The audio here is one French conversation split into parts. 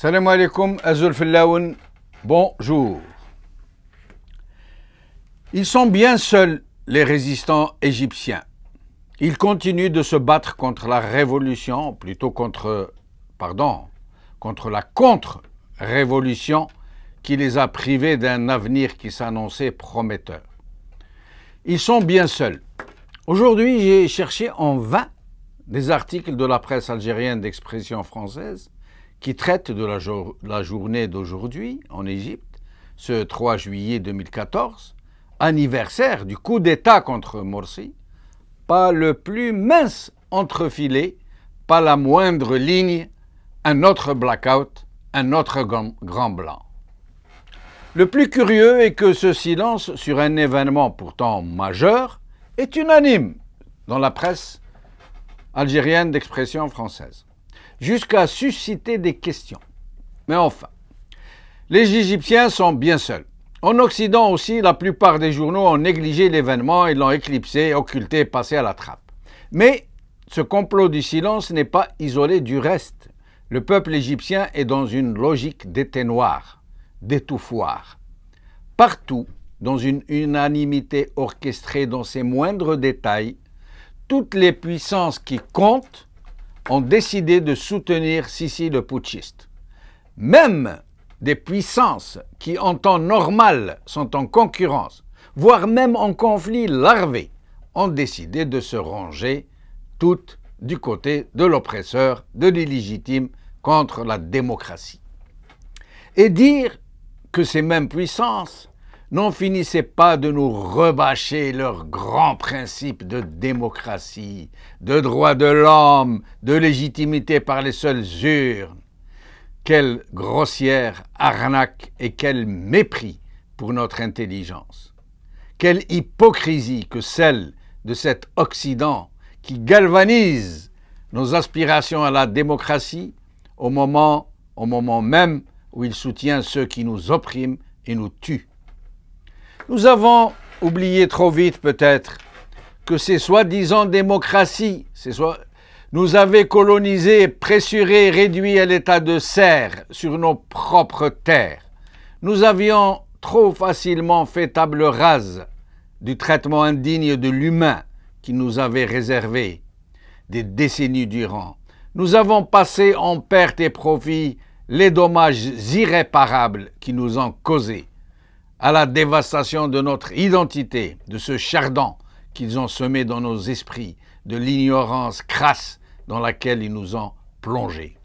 Salam alaikum, Azul Fillaoun, bonjour. Ils sont bien seuls, les résistants égyptiens. Ils continuent de se battre contre la révolution, plutôt contre la contre-révolution qui les a privés d'un avenir qui s'annonçait prometteur. Ils sont bien seuls. Aujourd'hui, j'ai cherché en vain des articles de la presse algérienne d'expression française qui traitent de la journée d'aujourd'hui en Égypte, ce 3 juillet 2014, anniversaire du coup d'État contre Morsi, pas le plus mince entrefilé, pas la moindre ligne, un autre blackout, un autre grand blanc. Le plus curieux est que ce silence sur un événement pourtant majeur est unanime dans la presse algérienne d'expression française, jusqu'à susciter des questions. Mais enfin, les Égyptiens sont bien seuls. En Occident aussi, la plupart des journaux ont négligé l'événement et l'ont éclipsé, occulté, passé à la trappe. Mais ce complot du silence n'est pas isolé du reste. Le peuple égyptien est dans une logique d'éteignoir, d'étouffoir. Partout, dans une unanimité orchestrée dans ses moindres détails, toutes les puissances qui comptent ont décidé de soutenir Sisi le putschiste. Même des puissances qui en temps normal sont en concurrence, voire même en conflit larvé, ont décidé de se ranger toutes du côté de l'oppresseur, de l'illégitime, contre la démocratie. Et dire que ces mêmes puissances n'en finissaient pas de nous rebâcher leurs grands principes de démocratie, de droits de l'homme, de légitimité par les seules urnes. Quelle grossière arnaque et quel mépris pour notre intelligence. Quelle hypocrisie que celle de cet Occident qui galvanise nos aspirations à la démocratie au moment même où il soutient ceux qui nous oppriment et nous tuent. Nous avons oublié trop vite peut-être que ces soi-disant démocraties nous avaient colonisés, pressurés, réduits à l'état de serfs sur nos propres terres. Nous avions trop facilement fait table rase du traitement indigne de l'humain qui nous avait réservé des décennies durant. Nous avons passé en pertes et profits les dommages irréparables qui nous ont causés, à la dévastation de notre identité, de ce chardon qu'ils ont semé dans nos esprits, de l'ignorance crasse dans laquelle ils nous ont plongés.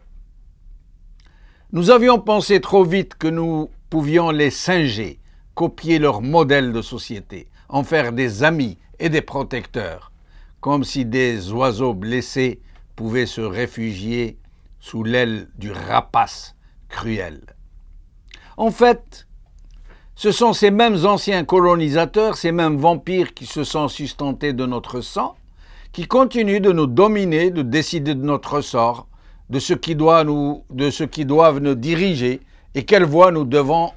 Nous avions pensé trop vite que nous pouvions les singer, copier leur modèle de société, en faire des amis et des protecteurs, comme si des oiseaux blessés pouvaient se réfugier sous l'aile du rapace cruel. En fait, ce sont ces mêmes anciens colonisateurs, ces mêmes vampires qui se sont sustentés de notre sang, qui continuent de nous dominer, de décider de notre sort, de ce qui doivent nous diriger et quelle voie nous devons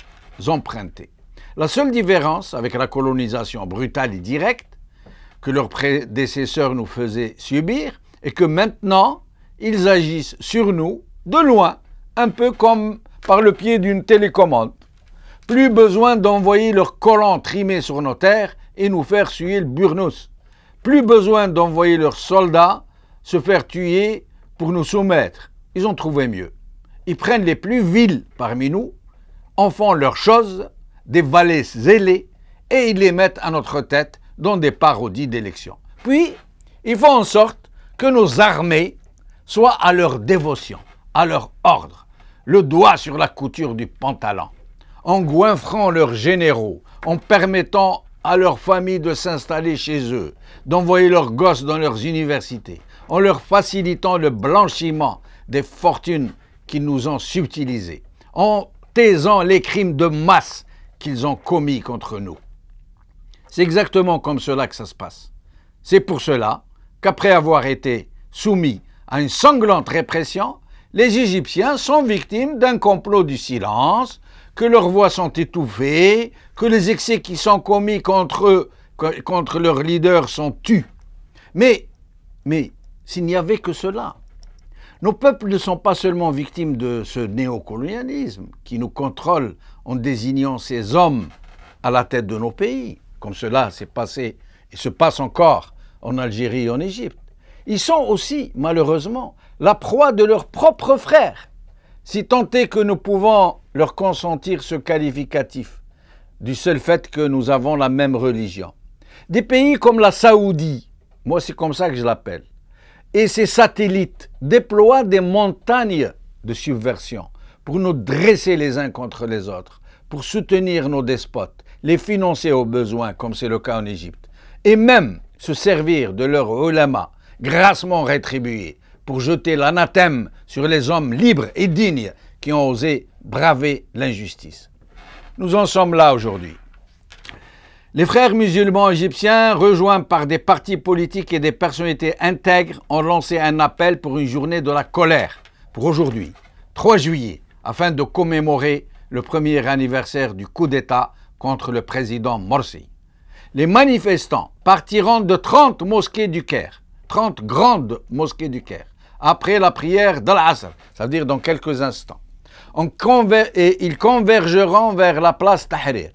emprunter. La seule différence avec la colonisation brutale et directe que leurs prédécesseurs nous faisaient subir est que maintenant, ils agissent sur nous, de loin, un peu comme par le pied d'une télécommande. Plus besoin d'envoyer leurs colons trimés sur nos terres et nous faire suer le burnous. Plus besoin d'envoyer leurs soldats se faire tuer pour nous soumettre. Ils ont trouvé mieux. Ils prennent les plus vils parmi nous, en font leurs choses, des valets zélés, et ils les mettent à notre tête dans des parodies d'élections. Puis, ils font en sorte que nos armées soient à leur dévotion, à leur ordre, le doigt sur la couture du pantalon, en goinfrant leurs généraux, en permettant à leurs familles de s'installer chez eux, d'envoyer leurs gosses dans leurs universités, en leur facilitant le blanchiment des fortunes qu'ils nous ont subtilisées, en taisant les crimes de masse qu'ils ont commis contre nous. C'est exactement comme cela que ça se passe. C'est pour cela qu'après avoir été soumis à une sanglante répression, les Égyptiens sont victimes d'un complot du silence, que leurs voix sont étouffées, que les excès qui sont commis contre eux, contre leurs leaders sont tus. Mais s'il n'y avait que cela, Nos peuples ne sont pas seulement victimes de ce néocolonialisme qui nous contrôle en désignant ces hommes à la tête de nos pays, comme cela s'est passé et se passe encore en Algérie et en Égypte. Ils sont aussi, malheureusement, la proie de leurs propres frères, si tant est que nous pouvons leur consentir ce qualificatif, du seul fait que nous avons la même religion. Des pays comme la Saoudie, moi c'est comme ça que je l'appelle, et ses satellites déploient des montagnes de subversion pour nous dresser les uns contre les autres, pour soutenir nos despotes, les financer au besoin, comme c'est le cas en Égypte, et même se servir de leurs ulama, grassement rétribués, pour jeter l'anathème sur les hommes libres et dignes qui ont osé braver l'injustice. Nous en sommes là aujourd'hui. Les frères musulmans égyptiens, rejoints par des partis politiques et des personnalités intègres, ont lancé un appel pour une journée de la colère, pour aujourd'hui, 3 juillet, afin de commémorer le premier anniversaire du coup d'État contre le président Morsi. Les manifestants partiront de 30 mosquées du Caire, 30 grandes mosquées du Caire, après la prière d'Al-Asr, c'est-à-dire dans quelques instants. Et ils convergeront vers la place Tahrir.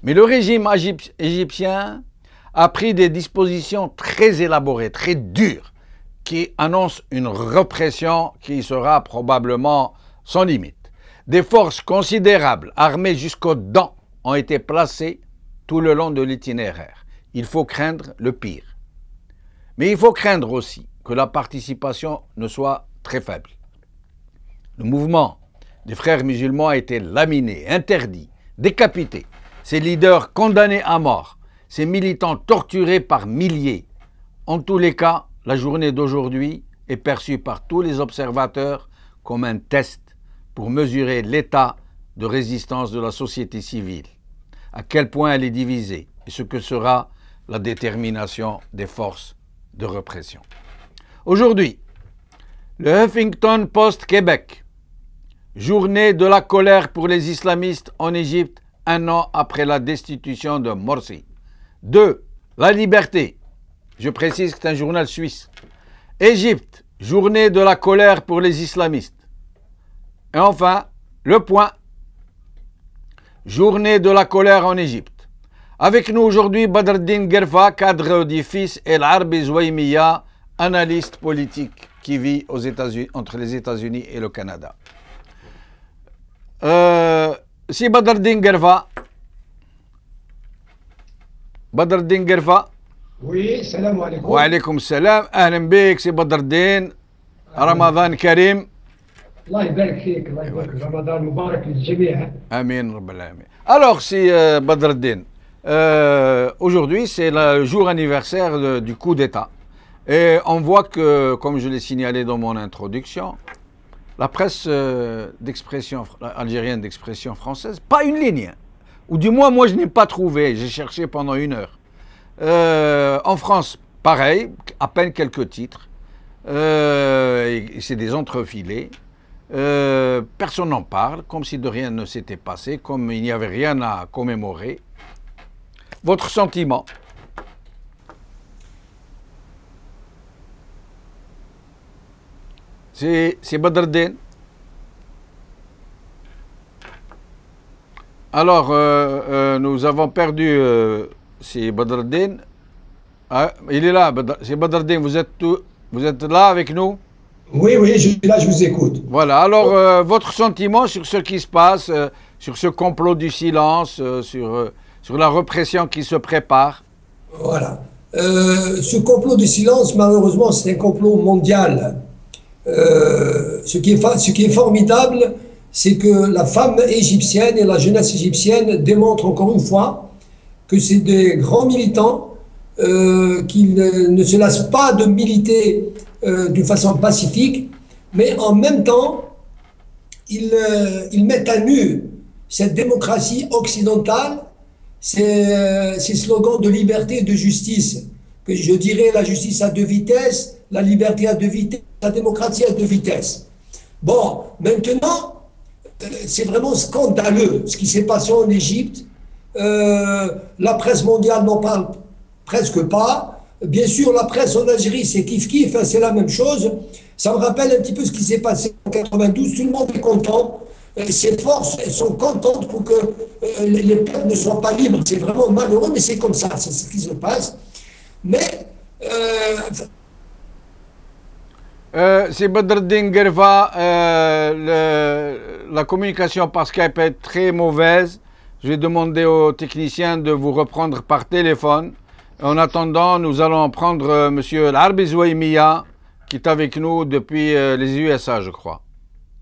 Mais le régime égyptien a pris des dispositions très élaborées, très dures, qui annoncent une répression qui sera probablement sans limite. Des forces considérables, armées jusqu'aux dents, ont été placées tout le long de l'itinéraire. Il faut craindre le pire. Mais il faut craindre aussi que la participation ne soit très faible. Le mouvement des frères musulmans a été laminé, interdit, décapité. Ses leaders condamnés à mort, ses militants torturés par milliers. En tous les cas, la journée d'aujourd'hui est perçue par tous les observateurs comme un test pour mesurer l'état de résistance de la société civile, à quel point elle est divisée et ce que sera la détermination des forces de répression. Aujourd'hui, le Huffington Post Québec, journée de la colère pour les islamistes en Égypte, 1 an après la destitution de Morsi. 2. La liberté. Je précise que c'est un journal suisse. Égypte, journée de la colère pour les islamistes. Et enfin, Le Point, journée de la colère en Égypte. Avec nous aujourd'hui, Badreddine Guerfa, cadre du fils El Arbi Zouaïmiya, analyste politique qui vit aux États-Unis, entre les États-Unis et le Canada. Si Badreddine Guerfa. Badreddine Guerfa. Oui, salam alaikum. Wa alaikum salam. Ahlan bik, si Badreddine. Ramadan Karim. Allah يبارك فيك, الله يبارك فيك. رمضان مبارك للجميع. Amin, Rabbal Alamin. Alors, si Badreddine, aujourd'hui, c'est le jour anniversaire du coup d'État. Et on voit que, comme je l'ai signalé dans mon introduction, la presse d'expression algérienne d'expression française, pas une ligne, ou du moins moi je n'ai pas trouvé, j'ai cherché pendant 1 heure. En France, pareil, à peine quelques titres, c'est des entrefilés, personne n'en parle, comme si de rien ne s'était passé, comme il n'y avait rien à commémorer. Votre sentiment? C'est Badreddine. Alors, nous avons perdu c'est Badreddine. Ah, il est là, c'est Badreddine, vous êtes là avec nous? Oui, oui, je suis là, je vous écoute. Voilà, alors votre sentiment sur ce qui se passe, sur ce complot du silence, sur la répression qui se prépare? Voilà. Ce complot du silence, malheureusement, c'est un complot mondial. Ce qui est formidable, c'est que la femme égyptienne et la jeunesse égyptienne démontrent encore une fois que c'est des grands militants qui ne se lassent pas de militer d'une façon pacifique, mais en même temps, ils mettent à nu cette démocratie occidentale, ces slogans de liberté et de justice, que je dirais la justice à 2 vitesses, la liberté à 2 vitesses, la démocratie à 2 vitesses. Bon, maintenant, c'est vraiment scandaleux ce qui s'est passé en Égypte. La presse mondiale n'en parle presque pas. Bien sûr, la presse en Algérie, c'est kiff-kiff, hein, c'est la même chose. Ça me rappelle un petit peu ce qui s'est passé en 92. Tout le monde est content. Ces forces, elles sont contentes pour que les peuples ne soient pas libres. C'est vraiment malheureux, mais c'est comme ça, c'est ce qui se passe. Mais C'est Badreddin Gerva, la communication par Skype est très mauvaise. Je vais demander aux techniciens de vous reprendre par téléphone. En attendant, nous allons prendre Monsieur Larbi Zouaimia, qui est avec nous depuis les USA, je crois.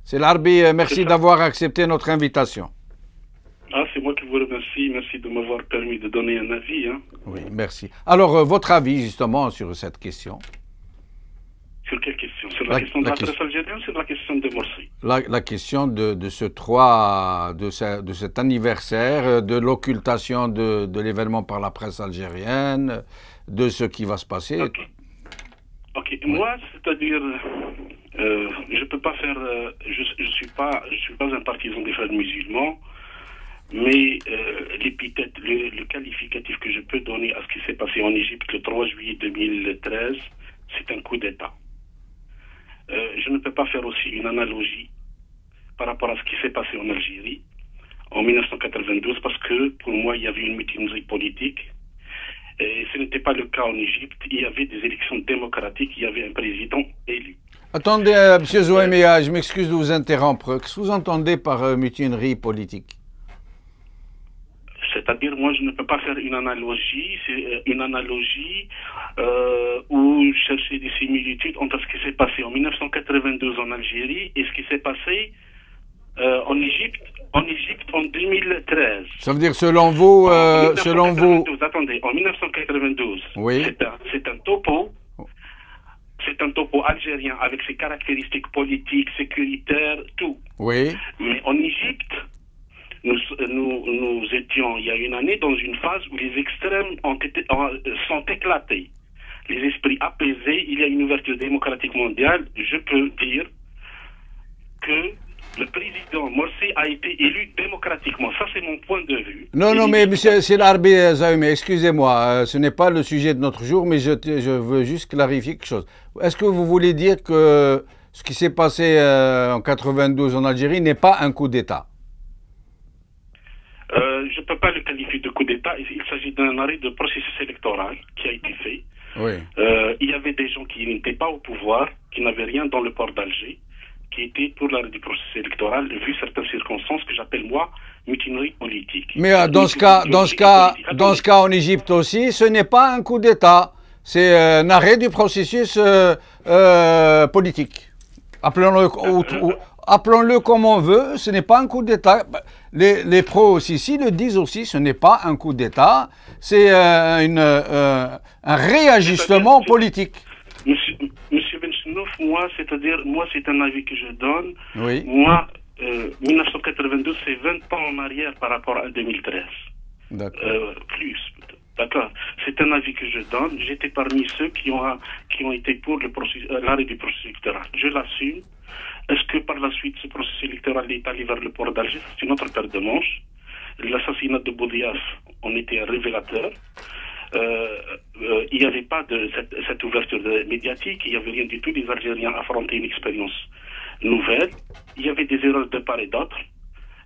C'est Larbi, merci d'avoir accepté notre invitation. Ah, c'est moi qui vous remercie. Merci de m'avoir permis de donner un avis. Hein. Oui, merci. Alors, votre avis justement sur cette question? Sur quelle question? Sur la question de la presse algérienne ou sur la question de Morsi? La question de cet anniversaire, de l'occultation de l'événement par la presse algérienne, de ce qui va se passer. Ok. Oui. Moi, c'est-à-dire, je peux pas faire, je suis pas un partisan des frères musulmans, mais l'épithète, le qualificatif que je peux donner à ce qui s'est passé en Égypte le 3 juillet 2013, c'est un coup d'État. Je ne peux pas faire aussi une analogie par rapport à ce qui s'est passé en Algérie en 1992 parce que pour moi il y avait une mutinerie politique et ce n'était pas le cas en Égypte. Il y avait des élections démocratiques, il y avait un président élu. Attendez, M. Zouaimia, je m'excuse de vous interrompre. Qu'est-ce que vous entendez par mutinerie politique? C'est-à-dire, moi, je ne peux pas faire une analogie, ou chercher des similitudes entre ce qui s'est passé en 1992 en Algérie et ce qui s'est passé en Égypte en 2013. Ça veut dire, selon vous, Attendez, en 1992, oui. c'est un topo algérien avec ses caractéristiques politiques, sécuritaires, tout. Oui. Mais en Égypte, nous étions, il y a une année, dans une phase où les extrêmes sont éclatés. Les esprits apaisés, il y a une ouverture démocratique mondiale. Je peux dire que le président Morsi a été élu démocratiquement. Ça, c'est mon point de vue. Non, mais monsieur, c'est Larbi Zouaimia, excusez-moi, ce n'est pas le sujet de notre jour, mais je veux juste clarifier quelque chose. Est-ce que vous voulez dire que ce qui s'est passé en 92 en Algérie n'est pas un coup d'État? Je ne peux pas le qualifier de coup d'État. Il s'agit d'un arrêt de processus électoral qui a été fait. Oui. Il y avait des gens qui n'étaient pas au pouvoir, qui n'avaient rien dans le port d'Alger, qui étaient pour l'arrêt du processus électoral, vu certaines circonstances que j'appelle, moi, mutinerie politique. Mais dans ce cas, en Égypte aussi, ce n'est pas un coup d'État. C'est un arrêt du processus politique. Appelons-le comme on veut, ce n'est pas un coup d'État. Les pro-Sisi le disent aussi, ce n'est pas un coup d'État, c'est un réajustement politique. Monsieur Benchenouf, moi, c'est un avis que je donne. Oui. Moi, 1992, c'est 20 ans en arrière par rapport à 2013. D'accord. Plus. D'accord. C'est un avis que je donne. J'étais parmi ceux qui ont été pour l'arrêt du processus électoral. Je l'assume. Est-ce que par la suite, ce processus électoral est allé vers le port d'Alger? C'est une autre paire de manches. L'assassinat de Boudiaf en était un révélateur. Il n'y avait pas de cette ouverture médiatique, il n'y avait rien du tout. Les Algériens affrontaient une expérience nouvelle. Il y avait des erreurs de part et d'autre.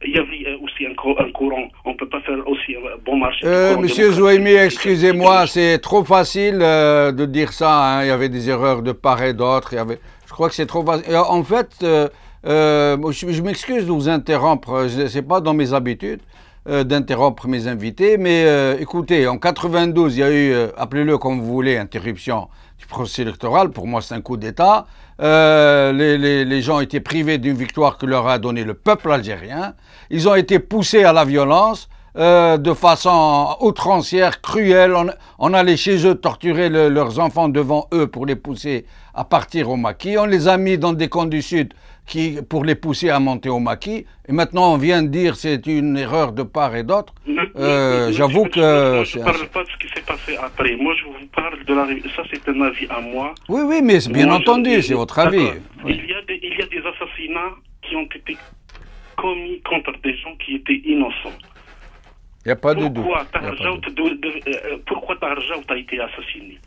Il y avait aussi un courant, on ne peut pas faire aussi un bon marché. Monsieur Zouaimia, excusez-moi, c'est trop facile de dire ça. Hein. Il y avait des erreurs de part et d'autre. Je crois que c'est trop facile. En fait, je m'excuse de vous interrompre. Ce n'est pas dans mes habitudes d'interrompre mes invités. Mais écoutez, en 92, il y a eu, appelez-le comme vous voulez, interruption du processus électoral. Pour moi, c'est un coup d'État. Les gens étaient privés d'une victoire que leur a donnée le peuple algérien. Ils ont été poussés à la violence de façon outrancière, cruelle. On allait chez eux torturer leurs enfants devant eux pour les pousser à partir au maquis. On les a mis dans des camps du Sud pour les pousser à monter au maquis. Et maintenant, on vient de dire que c'est une erreur de part et d'autre. J'avoue que... Je ne parle pas de ce qui s'est passé après. Moi, je vous parle de ça, c'est un avis à moi. Oui, mais bien entendu, c'est votre avis. Oui. Il y a des assassinats qui ont été commis contre des gens qui étaient innocents. Il n'y a pas de doute. Pourquoi Tahar Djaout a été assassiné?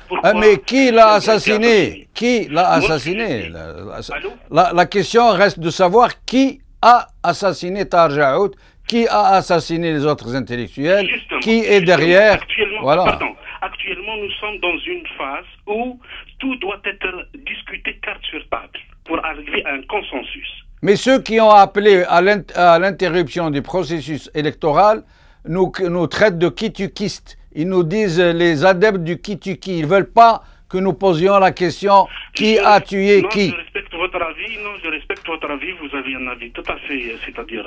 Pourquoi mais qui l'a il a été assassiné? Qui l'a assassiné? Allô? La question reste de savoir qui a assassiné Tahar Jaoud, qui a assassiné les autres intellectuels, Justement, qui est derrière. Actuellement, Voilà. actuellement, nous sommes dans une phase où tout doit être discuté carte sur table pour arriver à un consensus. Mais ceux qui ont appelé à l'interruption du processus électoral nous traitent de kitukistes. Ils nous disent les adeptes du kituki. Ils ne veulent pas que nous posions la question qui a tué qui. Je respecte votre avis. Non, je respecte votre avis. Vous avez un avis tout à fait, c'est-à-dire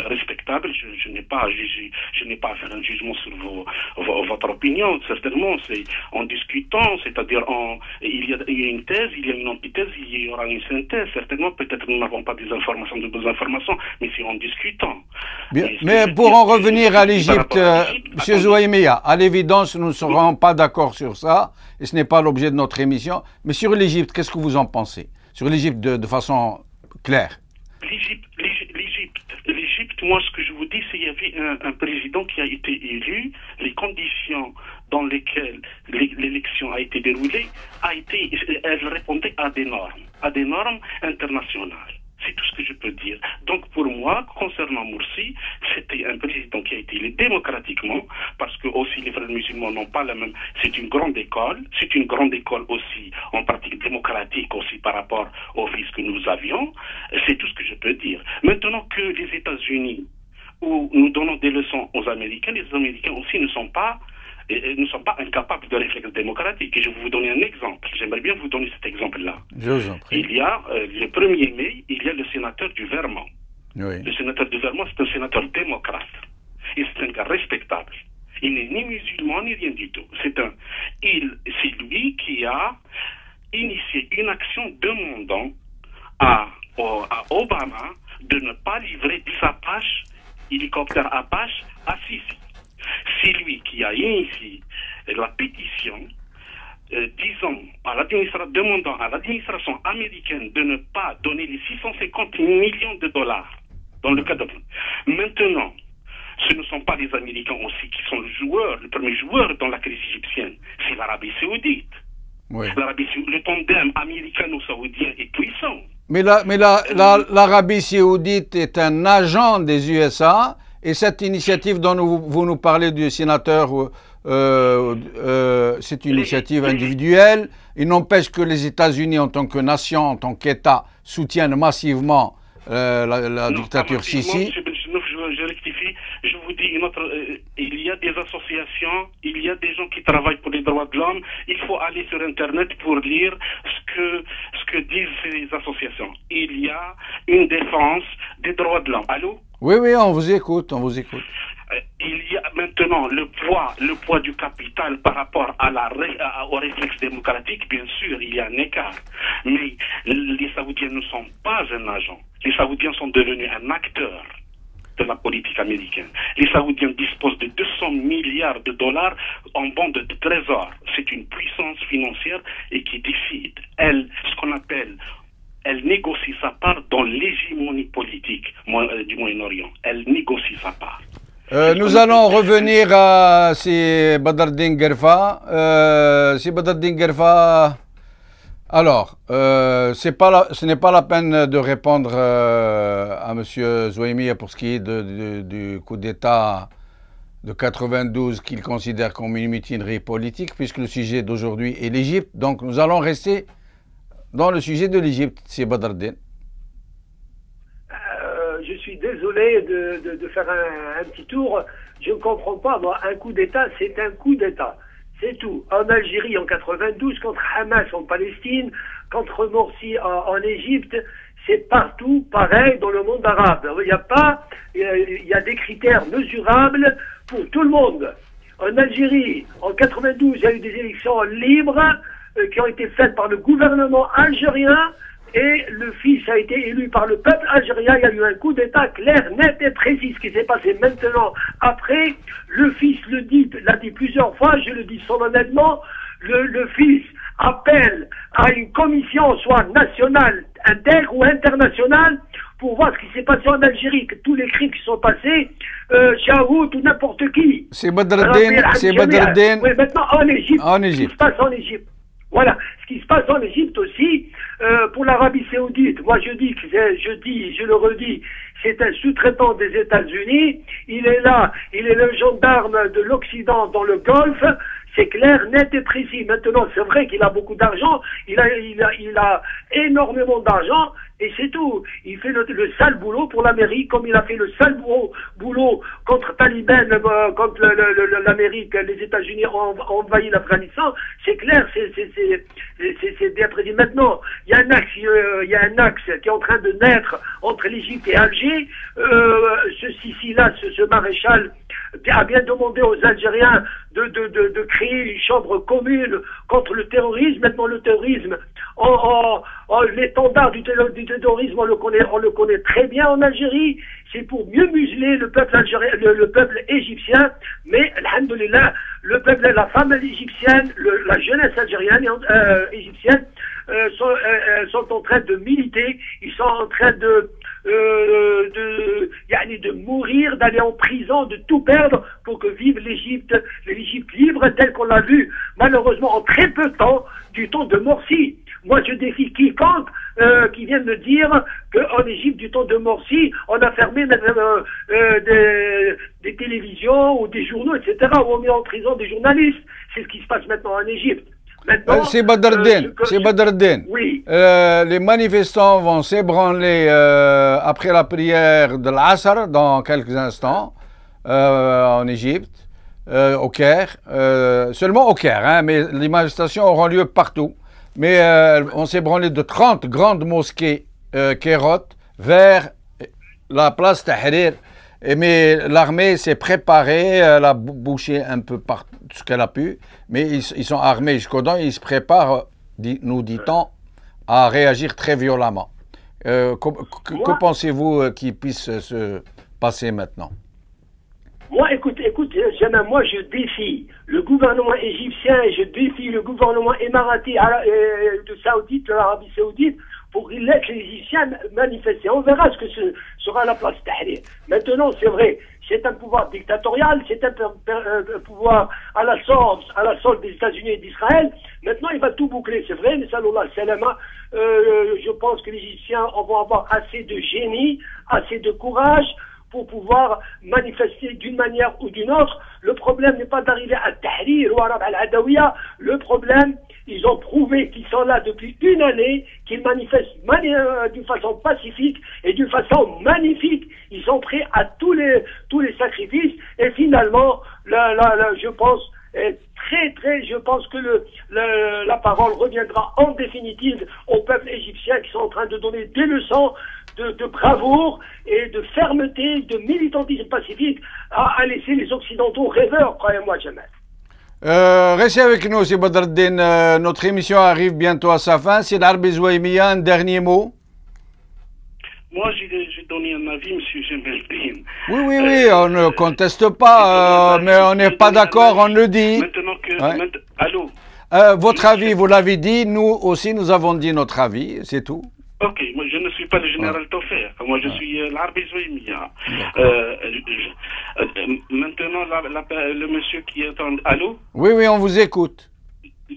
respectable. Je n'ai pas à juger, je n'ai pas à faire un jugement sur votre opinion. Certainement, c'est en discutant, c'est-à-dire il y a une thèse, il y a une antithèse, il y aura une synthèse. Certainement, peut-être nous n'avons pas des informations, de bonnes informations, mais c'est en discutant. Bien, mais pour en revenir à l'Égypte, M. Zouaïmia, à l'évidence, nous ne serons pas d'accord sur ça, et ce n'est pas l'objet de notre émission. Mais sur l'Égypte, qu'est-ce que vous en pensez? Sur l'Égypte de façon claire. L'Égypte, moi, ce que je vous dis, c'est qu'il y avait un président qui a été élu, les conditions dans lesquelles l'élection a été déroulée, elle répondait à des normes internationales. C'est tout ce que je peux dire. Donc pour moi, concernant Morsi, c'était un président qui a été élu démocratiquement, parce que aussi les frères musulmans n'ont pas la même... C'est une grande école aussi en pratique démocratique aussi par rapport au fils que nous avions. C'est tout ce que je peux dire. Maintenant que les États-Unis, où nous donnons des leçons aux Américains, les Américains aussi ne sont pas incapables de réflexe démocratique. Et je vais vous donner un exemple. J'aimerais bien vous donner cet exemple-là. Je vous en prie. Il y a, le 1er mai, il y a le sénateur du Vermont. Oui. Le sénateur du Vermont, c'est un sénateur démocrate. Et c'est un gars respectable. Il n'est ni musulman, ni rien du tout. C'est lui qui a initié une action demandant à Obama de ne pas livrer des Apache, hélicoptères Apache, à Sisi. C'est lui qui a initié la pétition demandant à l'administration américaine de ne pas donner les 650 millions de dollars dans le cadre. Maintenant, ce ne sont pas les Américains aussi qui sont le premier joueur dans la crise égyptienne, c'est l'Arabie Saoudite. Oui. Le tandem américano-saoudien est puissant. Mais l'Arabie Saoudite est un agent des USA, et cette initiative dont vous nous parlez du sénateur, c'est une initiative individuelle. Il n'empêche que les États-Unis, en tant que nation, en tant qu'État, soutiennent massivement la dictature Sisi. Je rectifie, je vous dis il y a des associations, il y a des gens qui travaillent pour les droits de l'homme. Il faut aller sur Internet pour lire ce que disent ces associations. Il y a une défense des droits de l'homme. Allô? Oui, on vous écoute, Il y a maintenant le poids du capital par rapport au réflexe démocratique. Bien sûr, il y a un écart. Mais les Saoudiens ne sont pas un agent. Les Saoudiens sont devenus un acteur de la politique américaine. Les Saoudiens disposent de 200 milliards de dollars en bons de trésor. C'est une puissance financière et qui décide. Elle négocie sa part dans l'hégémonie politique du Moyen-Orient. Elle négocie sa part. Nous allons revenir à Badreddine Guerfa. Badreddine Guerfa, alors, ce n'est pas la peine de répondre à M. Zouaïmia pour ce qui est du coup d'État de 92 qu'il considère comme une mutinerie politique, puisque le sujet d'aujourd'hui est l'Égypte. Donc nous allons rester dans le sujet de l'Égypte, c'est Badreddine. Je suis désolé de faire un petit tour. Je ne comprends pas, moi, un coup d'État, c'est un coup d'État. C'est tout. En Algérie en 92, contre Hamas en Palestine, contre Morsi en Égypte, c'est partout pareil dans le monde arabe. Il y a des critères mesurables pour tout le monde. En Algérie, en 92, il y a eu des élections libres qui ont été faites par le gouvernement algérien et le fils a été élu par le peuple algérien. Il y a eu un coup d'État clair, net et précis. Ce qui s'est passé maintenant, après, le fils l'a dit plusieurs fois, je le dis solennellement, le fils appelle à une commission, soit nationale, interne ou internationale, pour voir ce qui s'est passé en Algérie, que tous les crimes qui sont passés, Chaout ou n'importe qui. C'est Badreddin. Oui, maintenant en Égypte. En Ce Égypte. qui se passe en Égypte. Voilà, ce qui se passe en Égypte aussi, pour l'Arabie Saoudite, moi je le redis, c'est un sous-traitant des États-Unis, il est là, il est le gendarme de l'Occident dans le Golfe, c'est clair, net et précis. Maintenant, c'est vrai qu'il a beaucoup d'argent, il a énormément d'argent, et c'est tout. Il fait le sale boulot pour l'Amérique, comme il a fait le sale boulot contre Taliban, contre l'Amérique, les États-Unis ont envahi l'Afghanistan. C'est clair, c'est bien précis. Maintenant, il y a un axe qui est en train de naître entre l'Égypte et Alger. Ce Sisi-là, ce maréchal, a bien demandé aux Algériens de créer une chambre commune contre le terrorisme. Maintenant, le terrorisme, l'étendard du terrorisme, on le connaît très bien en Algérie. C'est pour mieux museler le peuple algérien, le peuple égyptien. Mais, alhamdoulilah, le peuple, la femme égyptienne, la jeunesse algérienne, égyptienne, sont en train de militer. Ils sont en train de mourir, d'aller en prison, de tout perdre pour que vive l'Égypte libre telle qu'on l'a vu malheureusement en très peu de temps du temps de Morsi. Moi je défie quiconque qui vient me dire qu'en Égypte du temps de Morsi on a fermé des télévisions ou des journaux, etc., ou on met en prison des journalistes. C'est ce qui se passe maintenant en Égypte. C'est Badreddin. Oui. Les manifestants vont s'ébranler après la prière de l'Asr dans quelques instants en Égypte, au Caire. Seulement au Caire, hein, mais les manifestations auront lieu partout. Mais on s'est ébranlé de 30 grandes mosquées kairotes vers la place Tahrir. Mais l'armée s'est préparée, elle a bouché un peu par ce qu'elle a pu, mais ils sont armés jusqu'aux dents et ils se préparent, nous dit-on, à réagir très violemment. Que pensez-vous qu'il puisse se passer maintenant? Moi, écoute, moi je défie le gouvernement égyptien et je défie le gouvernement émirati de Saoudite, de l'Arabie Saoudite, pour laisser les Égyptiens manifester. On verra ce que sera la place Tahrir. Maintenant, c'est vrai, c'est un pouvoir dictatorial, c'est un pouvoir à la solde des États-Unis et d'Israël. Maintenant, il va tout boucler, c'est vrai, mais sallallahu alayhi wa sallam, je pense que les Égyptiens vont avoir assez de génie, assez de courage pour pouvoir manifester d'une manière ou d'une autre. Le problème n'est pas d'arriver à Tahrir ou à al-Adawiya. Le problème, ils ont prouvé qu'ils sont là depuis une année, qu'ils manifestent d'une façon pacifique et d'une façon magnifique. Ils sont prêts à tous les sacrifices. Et finalement, je pense je pense que la parole reviendra en définitive au peuple égyptien qui sont en train de donner des leçons de bravoure et de fermeté, de militantisme pacifique à laisser les Occidentaux rêveurs, croyez-moi, Jamal. Restez avec nous, c'est Badreddin. Notre émission arrive bientôt à sa fin. C'est l'Arbi Zouaïmiya, un dernier mot. Moi, j'ai donné un avis, M. Gemeldine. Oui, on ne conteste pas, mais on n'est pas d'accord, on le dit. Maintenant que... Allô? Votre avis, vous l'avez dit, nous aussi, nous avons dit notre avis, c'est tout. Ok, moi je ne suis pas le général Toffer, moi je suis l'Arbi Zouaïmiya. Maintenant, le monsieur qui est en... Allô? Oui, on vous écoute.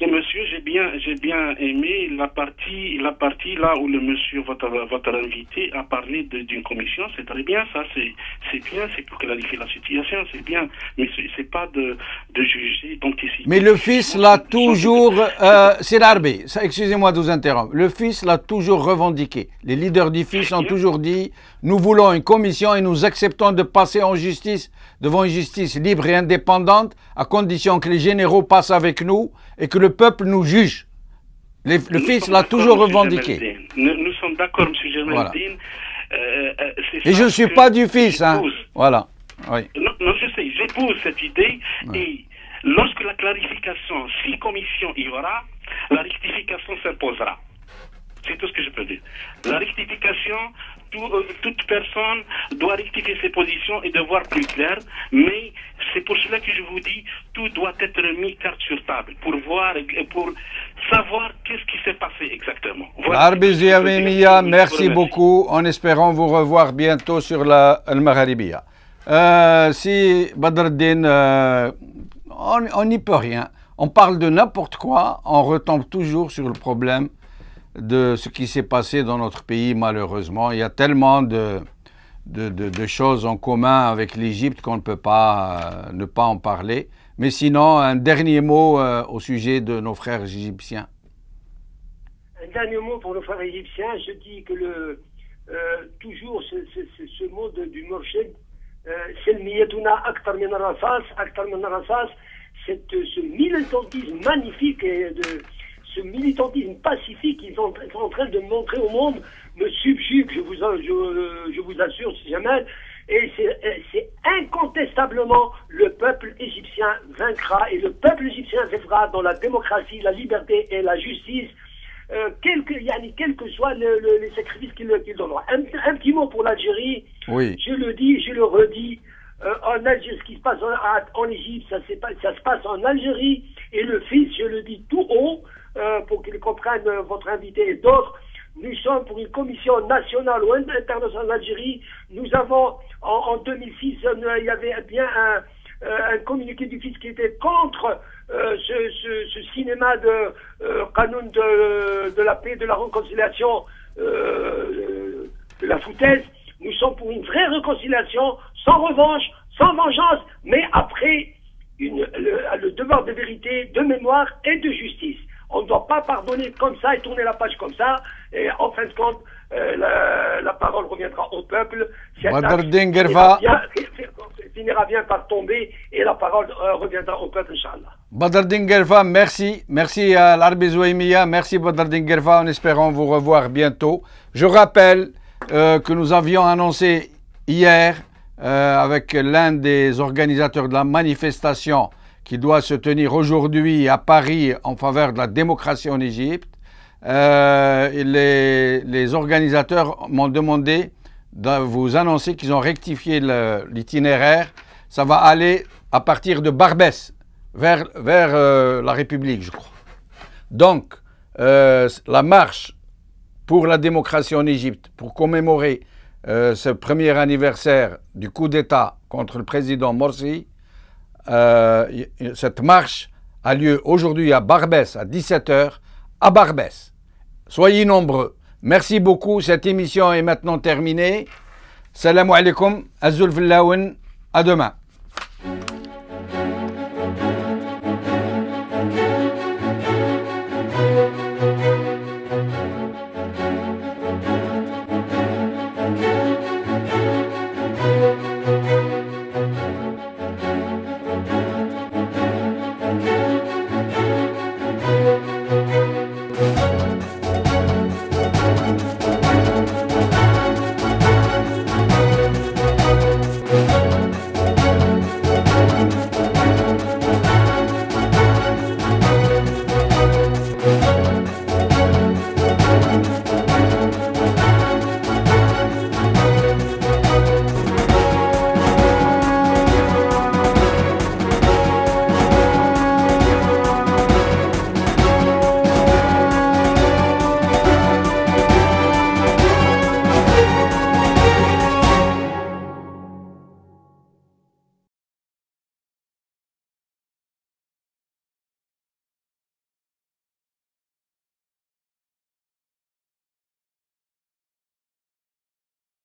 Le monsieur, j'ai bien aimé la partie là où le monsieur, votre invité, a parlé d'une commission. C'est très bien, ça, c'est bien, c'est pour clarifier la situation, c'est bien. Mais c'est pas de juger d'anticiper. Mais le fils l'a toujours, c'est l'Arbi, excusez-moi de vous interrompre. Le fils l'a toujours revendiqué. Les leaders du fils ont toujours dit, nous voulons une commission et nous acceptons de passer en justice, devant une justice libre et indépendante, à condition que les généraux passent avec nous et que le peuple nous juge. Le fils l'a toujours revendiqué. Nous sommes d'accord, M. Gemeldine. Et je ne suis pas du fils, hein. Voilà. Oui. Non, je sais, j'épouse cette idée. Ouais. Et lorsque la clarification, si commission il y aura, la rectification s'imposera. C'est tout ce que je peux dire. La rectification, toute personne doit rectifier ses positions et de voir plus clair, mais C'est pour cela que je vous dis, tout doit être mis carte sur table pour voir, pour savoir qu'est-ce qui s'est passé exactement. L'Arbizia Mia, merci beaucoup, en espérant vous revoir bientôt sur la Al-Magharibia. Si Badreddin, on n'y peut rien. On parle de n'importe quoi, on retombe toujours sur le problème de ce qui s'est passé dans notre pays, malheureusement. Il y a tellement de choses en commun avec l'Égypte qu'on ne peut pas ne pas en parler. Mais sinon, un dernier mot au sujet de nos frères égyptiens. Un dernier mot pour nos frères égyptiens. Je dis que toujours ce mot du Morshid, Selmiyatuna Aktar min Rasas, ce militantisme magnifique et ce militantisme pacifique qu'ils sont en train de montrer au monde me subjugue, je vous assure, si jamais. Et c'est incontestablement le peuple égyptien vaincra, et le peuple égyptien vivra dans la démocratie, la liberté et la justice, quel que soient les sacrifices qu'ils donneront. Un petit mot pour l'Algérie. Oui. Je le dis, je le redis. En Algérie, ce qui se passe en Égypte, ça se passe en Algérie. Et le fils, je le dis tout haut, pour qu'il comprenne votre invité et d'autres. Nous sommes pour une commission nationale ou internationale d'Algérie. Nous avons, en 2006, il y avait bien un communiqué du fils qui était contre ce cinéma de Qanoun de la paix, de la réconciliation, de la foutaise. Nous sommes pour une vraie réconciliation, sans revanche, sans vengeance, mais après le devoir de vérité, de mémoire et de justice. On ne doit pas pardonner comme ça et tourner la page comme ça. Et en fin de compte, la parole reviendra au peuple. Badreddin Gerfa finira bien par tomber et la parole reviendra au peuple, Inch'Allah. Badreddin Gerfa, merci. Merci à l'Arbizia Mia. Merci Badreddin Gerfa, en espérant vous revoir bientôt. Je rappelle que nous avions annoncé hier avec l'un des organisateurs de la manifestation qui doit se tenir aujourd'hui à Paris en faveur de la démocratie en Égypte. Les organisateurs m'ont demandé de vous annoncer qu'ils ont rectifié l'itinéraire. Ça va aller à partir de Barbès vers la République, je crois. Donc, la marche pour la démocratie en Égypte, pour commémorer ce premier anniversaire du coup d'État contre le président Morsi, cette marche a lieu aujourd'hui à Barbès à 17h, à Barbès. Soyez nombreux. Merci beaucoup. Cette émission est maintenant terminée. Salam alaikum. Azul Fillaoun. À demain.